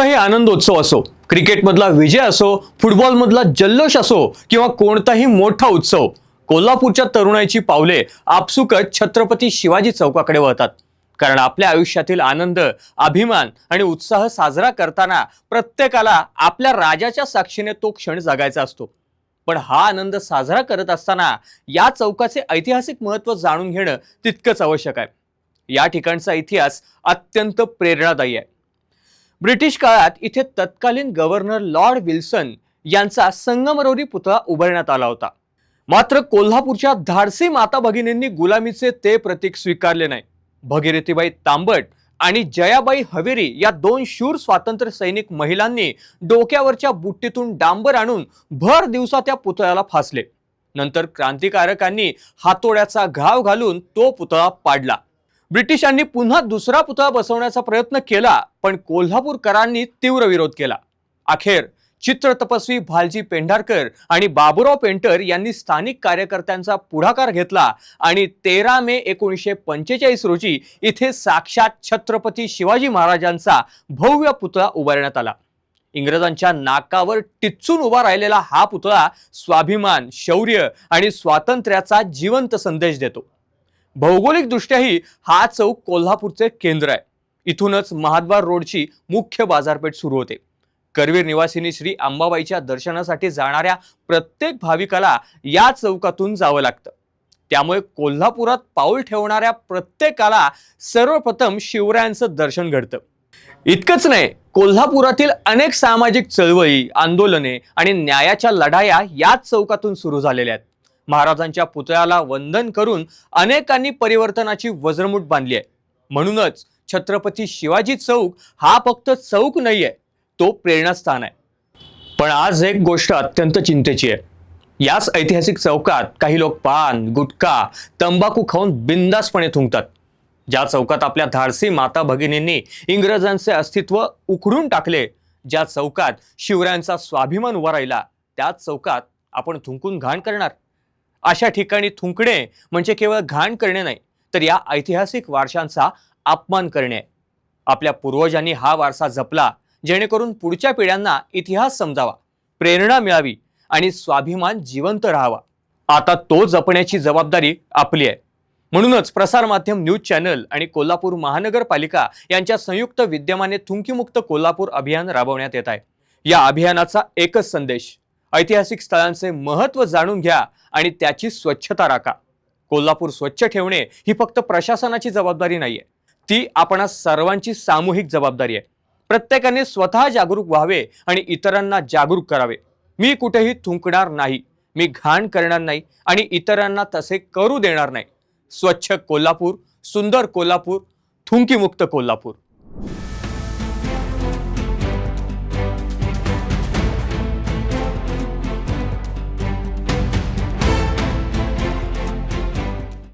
कोणताही आनंदोत्सव असो, क्रिकेटमधला विजय असो, फुटबॉलमधला जल्लोष असो किंवा कोणताही मोठा उत्सव, कोल्हापूरच्या तरुणाईची पावले आपसुकच छत्रपती शिवाजी चौकाकडे वळतात. कारण आपल्या आयुष्यातील आनंद, अभिमान आणि उत्साह साजरा करताना प्रत्येकाला आपल्या राजाच्या साक्षीने तो क्षण जगायचा असतो. पण हा आनंद साजरा करत असताना या चौकाचे ऐतिहासिक महत्त्व जाणून घेणं तितकंच आवश्यक आहे. या ठिकाणचा इतिहास अत्यंत प्रेरणादायी आहे. ब्रिटिश काळात इथे तत्कालीन गव्हर्नर लॉर्ड विल्सन यांचा संगमरवरी पुतळा उभारण्यात आला होता. मात्र कोल्हापूरच्या धाडसी माता भगिनींनी गुलामीचे ते प्रतीक स्वीकारले नाही. भगीरथीबाई तांबट आणि जयाबाई हवेरी या दोन शूर स्वातंत्र्य सैनिक महिलांनी डोक्यावरच्या बुट्टीतून डांबर आणून भर दिवसा त्या पुतळ्याला फासले. नंतर क्रांतिकारकांनी हातोड्याचा घाव घालून तो पुतळा पाडला. ब्रिटिशांनी पुन्हा दुसरा पुतळा बसवण्याचा प्रयत्न केला, पण कोल्हापूरकरांनी तीव्र विरोध केला. अखेर चित्रतपस्वी भालजी पेंढारकर आणि बाबूराव पेंटर यांनी स्थानिक कार्यकर्त्यांचा पुढाकार घेतला आणि 13 मे 1945 रोजी इथे साक्षात छत्रपती शिवाजी महाराजांचा भव्य पुतळा उभारण्यात आला. इंग्रजांच्या नाकावर टिच्चून उभा राहिलेला हा पुतळा स्वाभिमान, शौर्य आणि स्वातंत्र्याचा जिवंत संदेश देतो. भौगोलिकदृष्ट्याही हा चौक कोल्हापूरचे केंद्र आहे. इथूनच महाद्वार रोडची मुख्य बाजारपेठ सुरू होते. करवीर निवासिनी श्री अंबाबाईच्या दर्शनासाठी जाणाऱ्या प्रत्येक भाविकाला या चौकातून जावं लागतं. त्यामुळे कोल्हापुरात पाऊल ठेवणाऱ्या प्रत्येकाला सर्वप्रथम शिवरायांचं दर्शन घडतं. इतकंच नाही, कोल्हापुरातील अनेक सामाजिक चळवळी, आंदोलने आणि न्यायाच्या लढाया याच चौकातून सुरू झालेल्या आहेत. महाराजांच्या पुतळ्याला वंदन करून अनेकांनी परिवर्तनाची वज्रमूठ बांधली आहे. म्हणूनच छत्रपती शिवाजी चौक हा फक्त चौक नाहीये, तो प्रेरणास्थान आहे. पण आज एक गोष्ट अत्यंत चिंतेची आहे. याच ऐतिहासिक चौकात काही लोक पान, गुटखा, तंबाखू खाऊन बिंदासपणे थुंकतात. ज्या चौकात आपल्या धाडसी माता भगिनींनी इंग्रजांचे अस्तित्व उखडून टाकले, ज्या चौकात शिवरायांचा स्वाभिमान उभा राहिला, त्याच चौकात आपण थुंकून घाण करणार? अशा ठिकाणी थुंकणे म्हणजे केवळ घाण करणे नाही, तर या ऐतिहासिक वारशांचा अपमान करणे आहे. आपल्या पूर्वजांनी हा वारसा जपला, जेणेकरून पुढच्या पिढ्यांना इतिहास समजावा, प्रेरणा मिळावी आणि स्वाभिमान जिवंत राहावा. आता तो जपण्याची जबाबदारी आपली आहे. म्हणूनच प्रसार माध्यम न्यूज चॅनल आणि कोल्हापूर महानगरपालिका यांच्या संयुक्त विद्यमाने थुंकीमुक्त कोल्हापूर अभियान राबवण्यात येत आहे. या अभियानाचा एकच संदेश: ऐतिहासिक स्थळांचे महत्त्व जाणून घ्या आणि त्याची स्वच्छता राखा. कोल्हापूर स्वच्छ ठेवणे ही फक्त प्रशासनाची जबाबदारी नाहीये, ती आपणा सर्वांची सामूहिक जबाबदारी आहे. प्रत्येकाने स्वतः जागरूक व्हावे आणि इतरांना जागरूक करावे. मी कुठेही थुंकणार नाही, मी घाण करणार नाही आणि इतरांना तसे करू देणार नाही. स्वच्छ कोल्हापूर, सुंदर कोल्हापूर, थुंकीमुक्त कोल्हापूर.